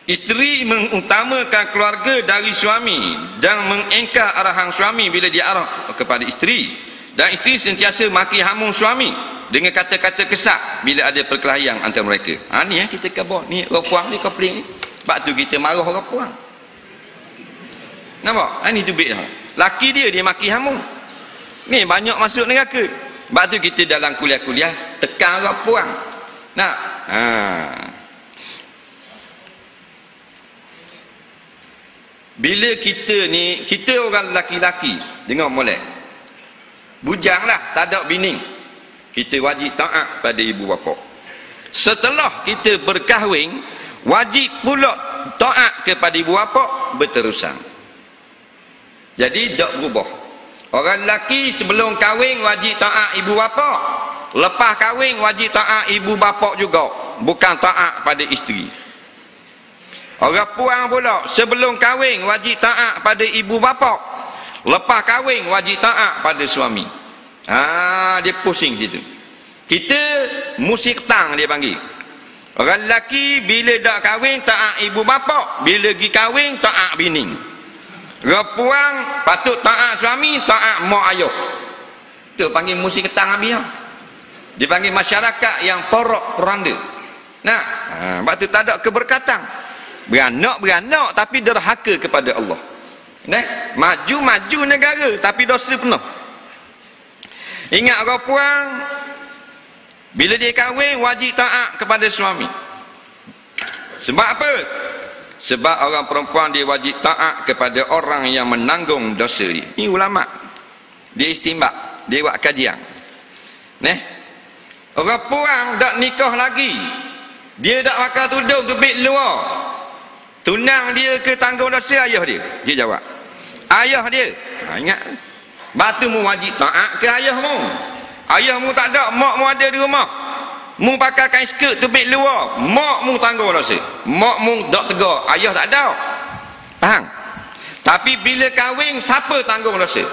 Isteri mengutamakan keluarga dari suami dan mengingkar arahan suami bila dia arah kepada isteri, dan isteri sentiasa maki hamun suami dengan kata-kata kesat bila ada perkelahian antara mereka. Ni kita khabar ni orang puang ni komplain ni. Sebab tu kita marah orang puang. Nampak? Ni tubik dah. Laki dia maki hamun. Ni banyak masuk neraka. Sebab tu kita dalam kuliah-kuliah tekan orang puang. Nak? Bila kita orang laki-laki, dengar molek, bujanglah, tak ada bini, kita wajib taat pada ibu bapa. Setelah kita berkahwin, wajib pula taat kepada ibu bapa berterusan. Jadi tak berubah. Orang lelaki sebelum kahwin wajib taat ibu bapa, lepas kahwin wajib taat ibu bapa juga, bukan taat pada isteri. Orang puang pula sebelum kahwin wajib taat pada ibu bapa, lepas kahwin wajib taat pada suami. Dia pusing situ. Kita musik tang dia panggil. Orang lelaki bila dak kahwin taat ibu bapa, bila pergi kahwin taat bini. Orang puang patut taat suami, taat mak ayah. Tu panggil musik tang habis. Dia panggil masyarakat yang porak poranda. Sebab tu tak ada keberkatan. Beranak tapi derhaka kepada Allah. Maju negara tapi dosa penuh. Ingat orang puang, bila dia kahwin wajib taat kepada suami. Sebab apa? Sebab orang perempuan dia wajib taat kepada orang yang menanggung dosa dia. Ini ulama. Dia istimbak, dia buat kajian. Orang puang tak nikah lagi, dia tak pakai tudung tubik luar. Tunang dia ke tanggung dosa ayah dia? Dia jawab, ayah dia. Ingat, batu mu wajib taat ke ayahmu. Ayahmu tak ada, makmu ada di rumah. Mu pakai kain skirt tubik luar, makmu tanggung dosa. Makmu tak tegar, ayah tak ada. Faham? Tapi bila kahwin, siapa tanggung dosa?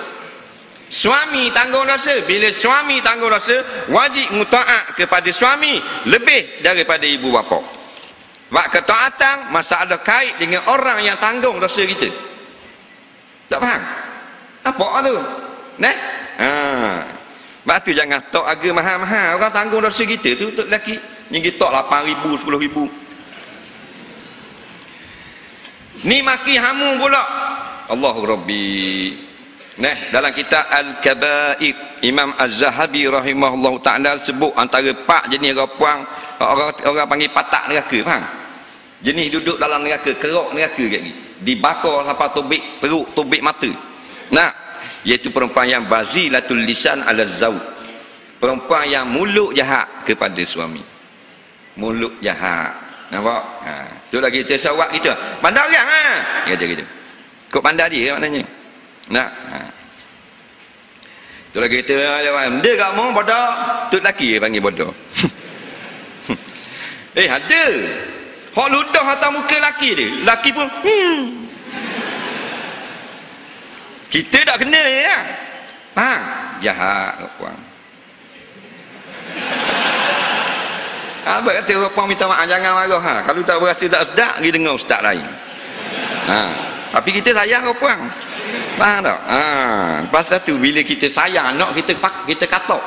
Suami tanggung dosa. Bila suami tanggung dosa, wajib mutaat kepada suami lebih daripada ibu bapa. Sebab ketaatan masalah kait dengan orang yang tanggung dosa kita. Tak faham? Apa tu? Sebab tu jangan tok harga mahal-mahal. Orang tanggung dosa kita tu untuk lelaki yang kita tok 8,000, 10,000. Ni maki hamu pula. Allahu Rabbi. Dalam kitab Al-Kabair, Imam Az-Zahabi rahimahullah ta'ala sebut antara 4 jenis orang puang, orang panggil patak neraka. Faham? Jenis duduk dalam neraka, kerok neraka kat ni, dibakar sampai tubik perut, tubik mata. Iaitu perempuan yang bazilatul lisan ala zawj, perempuan yang mulut jahat kepada suami. Mulut jahat. Nampak? Itulah kita sawak kita. Pandai orang kata gitu. Kok pandai dia maknanya. Itulah kita dia kat mau bodoh, tu lelaki dia panggil bodoh. Ada hak ludah atas muka lelaki dia, lelaki pun kita tak kena ya. Faham? Jahat puang. Abang kata orang puang minta maaf, jangan marah. Kalau tak berasa tak sedap, pergi dengar ustaz lain. Tapi kita sayang orang puang. Faham tak? Pasal tu bila kita sayang anak kita katok,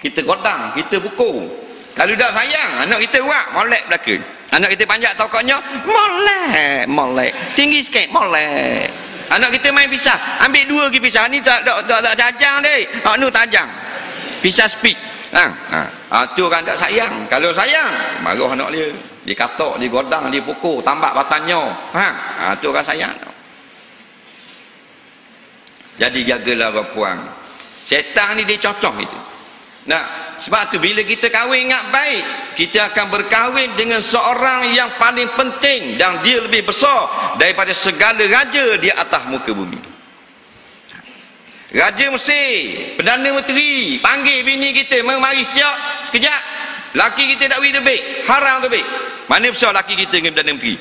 kita godang, kita pukul. Kalau tak sayang anak kita buat molek belaka. Anak kita panjat tokoknya molek. Tinggi sikit molek. Anak kita main pisah, ambil 2 lagi pisah. Ni tak tajam deh. Nu tajam. Pisah speed. Tu orang tak sayang. Kalau sayang, marah anak dia. Dia katok, dia godang, dia pukul, tambak batannya. Tu orang sayang. Jadi jagalah orang puang. Syaitan ni dia contoh itu. Sebab tu bila kita kahwin ingat baik, kita akan berkahwin dengan seorang yang paling penting dan dia lebih besar daripada segala raja di atas muka bumi. Raja Mesir, Perdana Menteri panggil bini kita, mari sekejap. Laki kita tak boleh tebik, haram tebik. Mana besar laki kita dengan Perdana Menteri?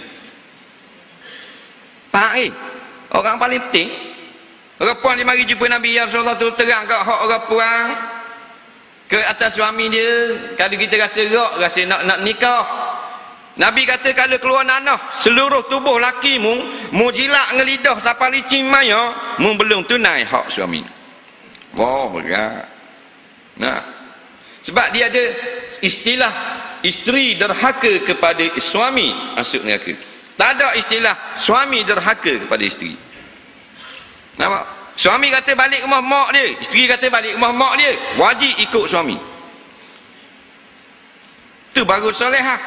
Faham orang paling penting. Orang puang dia mari jumpa Nabi, ya Rasulullah, tu terang kat hak orang puang ke atas suami dia. Kalau kita rasa nak nikah, Nabi kata kalau keluar nanah seluruh tubuh laki mu jilak ngelidah sampai licin maya, mu belum tunai hak suami. Wah, berat. Nah, sebab dia ada istilah isteri derhaka kepada suami masuk neraka. Tak ada istilah suami derhaka kepada isteri. Nampak? Suami kata balik rumah mak dia, isteri kata balik rumah mak dia, wajib ikut suami. Tu baru solehah.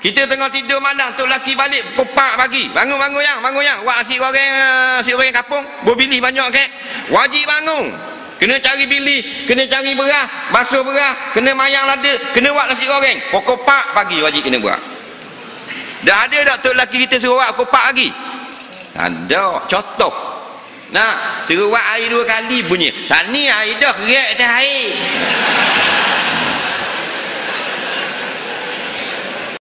Kita tengah tidur malam, tok laki balik pukul 4 pagi. Bangun yang. Wak asyik goreng kapung, berbilih banyak ke. Wajib bangun. Kena cari bilih, kena cari berah, basuh berah, kena mayang lada, kena buat nasi goreng. Pukul 4 pagi wajib kena buat. Dah ada tak tok laki kita suruh buat pukul 4 pagi? Ada, contoh. Nah, suruh buat air 2 kali bunyi. Sani air dah kerak atas air.